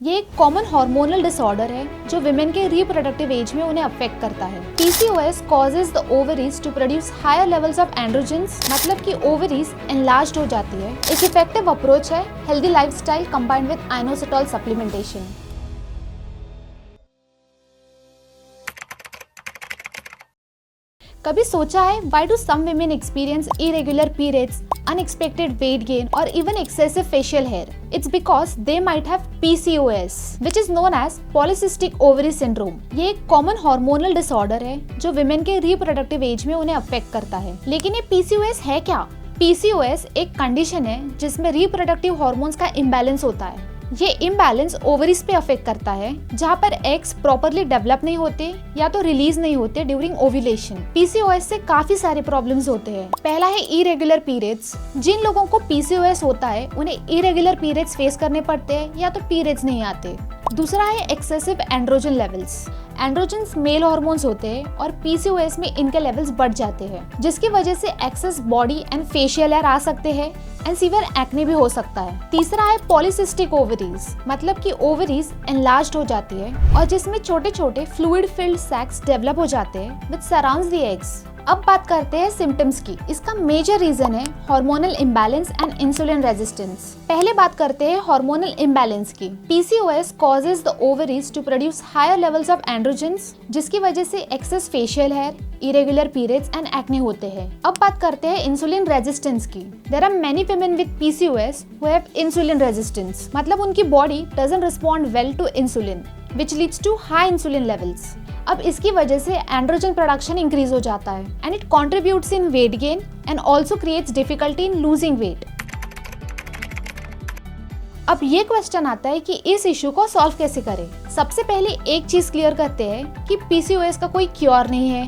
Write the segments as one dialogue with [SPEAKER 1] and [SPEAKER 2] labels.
[SPEAKER 1] ये एक common hormonal disorder है जो विमेन के रिप्रोडक्टिव एज में उन्हें अफेक्ट करता है। PCOS causes the ovaries to produce higher levels of androgens, मतलब कि ओवरीज एनलार्ज्ड हो जाती है। एक इफेक्टिव अप्रोच है healthy lifestyle combined with inositol supplementation. कभी सोचा है why do some women experience irregular periods, unexpected weight gain or even excessive facial hair? It's because they might have PCOS, which is known as polycystic ovary syndrome. ये एक common hormonal disorder है जो women के reproductive age में उन्हें affect करता है। लेकिन ये PCOS है क्या? PCOS एक कंडीशन है जिसमें रिप्रोडक्टिव हार्मोन्स का इम्बैलेंस होता है। ये इम्बैलेंस ओवरीज पे अफेक्ट करता है, जहाँ पर एग्स प्रॉपरली डेवलप नहीं होते या तो रिलीज नहीं होते ड्यूरिंग ओव्यूलेशन। PCOS से काफी सारे प्रॉब्लम्स होते हैं। पहला है इरेगुलर पीरियड्स। जिन लोगों को PCOS होता है उन्हें इरेगुलर पीरियड्स फेस करने पड़ते हैं या तो पीरियड्स नहीं आते। दूसरा है excessive androgen levels. Androgens male hormones होते हैं और PCOS में इनके लेवल्स बढ़ जाते हैं, जिसकी वजह से excess body and facial hair आ सकते हैं एंड सीवियर एक्ने भी हो सकता है। तीसरा है पॉलीसिस्टिक ओवरीज, मतलब कि ओवरीज एनलार्ज्ड हो जाती है और जिसमें छोटे छोटे फ्लूइड फिल्ड सैक्स डेवलप हो जाते हैं विच सराउंड्स द एग्स। अब बात करते हैं सिम्टम्स की। इसका मेजर रीजन है hormonal imbalance and insulin resistance. पहले बात करते हैं हार्मोनल इम्बैलेंस की। PCOS causes the ovaries to produce higher levels of androgens, जिसकी वजह से excess facial hair, irregular periods and acne होते हैं। अब बात करते हैं इंसुलिन रेजिस्टेंस की। There are many women with PCOS who have insulin resistance, मतलब उनकी body doesn't respond well to insulin, which leads to high insulin levels. अब इसकी वजह से एंड्रोजन प्रोडक्शन इंक्रीज हो जाता है and it contributes in weight gain and also creates difficulty in losing weight. अब ये क्वेश्चन आता है कि इस इशू को सॉल्व कैसे करें। सबसे पहले एक चीज क्लियर करते हैं कि PCOS का कोई क्योर नहीं है,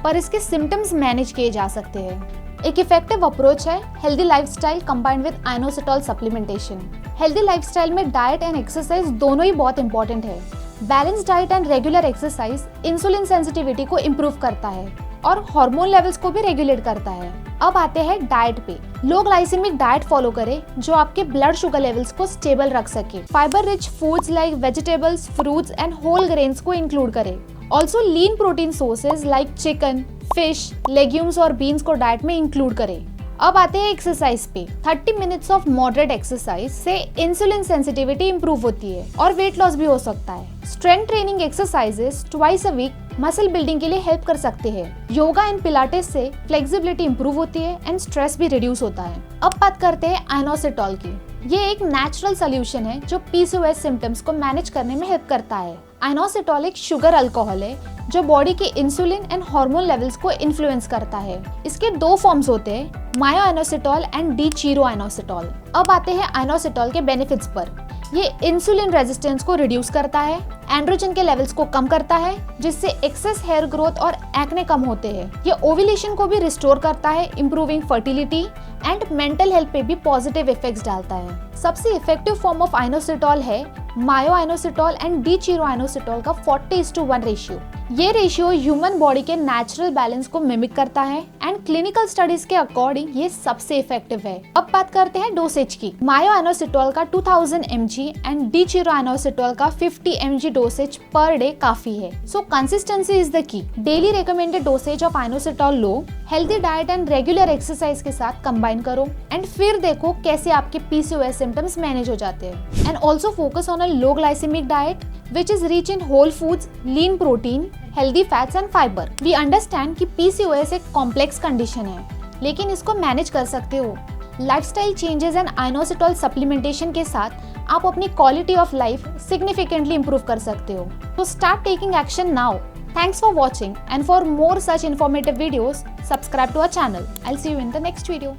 [SPEAKER 1] पर इसके सिम्टम्स मैनेज किए जा सकते हैं। एक इफेक्टिव अप्रोच है healthy lifestyle combined with inositol supplementation. Healthy lifestyle में डाइट एंड एक्सरसाइज दोनों ही बहुत इंपॉर्टेंट है। Balance diet and regular exercise insulin sensitivity को इम्प्रूव करता है और हार्मोन लेवल्स को भी रेगुलेट करता है। अब आते हैं डाइट पे। लो ग्लाइसेमिक डाइट फॉलो करें जो आपके ब्लड शुगर लेवल्स को स्टेबल रख सके। Fibre rich foods like vegetables, fruits and whole grains को इंक्लूड करें। Also lean protein sources like chicken, fish, legumes और बीन्स को डाइट में इंक्लूड करें। अब आते हैं एक्सरसाइज पे। 30 मिनट्स ऑफ मॉडरेट एक्सरसाइज से इंसुलिन सेंसिटिविटी इंप्रूव होती है और वेट लॉस भी हो सकता है। Strength training exercises twice a week muscle building के लिए हेल्प कर सकते हैं। योगा एंड पिलाटेस से फ्लेक्सिबिलिटी इंप्रूव होती है एंड स्ट्रेस भी रिड्यूस होता है। अब बात करते हैं आइनोसिटोल की। ये एक नेचुरल सोल्यूशन है जो PCOS सिम्टम्स को मैनेज करने में हेल्प करता है। आइनोसिटोल एक शुगर अल्कोहल है जो बॉडी के इंसुलिन एंड हार्मोन लेवल्स को इन्फ्लुएंस करता है। इसके दो फॉर्म्स होते हैं, मायोआइनोसिटोल एंड डीचिरोआइनोसिटोल। अब आते हैं आइनोसिटोल के बेनिफिट्स पर। ये इंसुलिन रेजिस्टेंस को रिड्यूस करता है, एंड्रोजन के लेवल्स को कम करता है जिससे एक्सेस हेयर ग्रोथ और एक्ने कम होते हैं। ये ओव्यूलेशन को भी रिस्टोर करता है, improving fertility and mental health पे भी पॉजिटिव इफेक्ट्स डालता है। सबसे इफेक्टिव फॉर्म ऑफ आइनोसिटोल है मायोआइनोसिटोल एंड डीचिरोआइनोसिटोल का 40:1 रेशियो। ये रेशियो ह्यूमन बॉडी के नेचुरल बैलेंस को मिमिक करता है एंड क्लिनिकल स्टडीज के अकॉर्डिंग ये सबसे इफेक्टिव है। अब बात करते हैं डोसेज की। मायोआइनोसिटोल का 2000 mg एंड डीचिरोआइनोसिटोल का 50 mg डोसेज पर डे काफी है। सो consistency is the key. Daily recommended dosage of inositol low, healthy diet and regular exercise के साथ कंबाइन करो एंड फिर देखो कैसे आपके PCOS सिम्टम्स मैनेज हो जाते हैं। And also focus on a low glycaemic diet which is rich in whole foods, lean protein, healthy fats and fiber. We understand कि PCOS एक कॉम्प्लेक्स कंडीशन है, लेकिन इसको मैनेज कर सकते हो। Lifestyle changes and inositol supplementation के साथ आप अपनी quality of life significantly improve कर सकते हो। तो start taking action now. Thanks for watching and for more such informative videos, subscribe to our channel. I'll see you in the next video.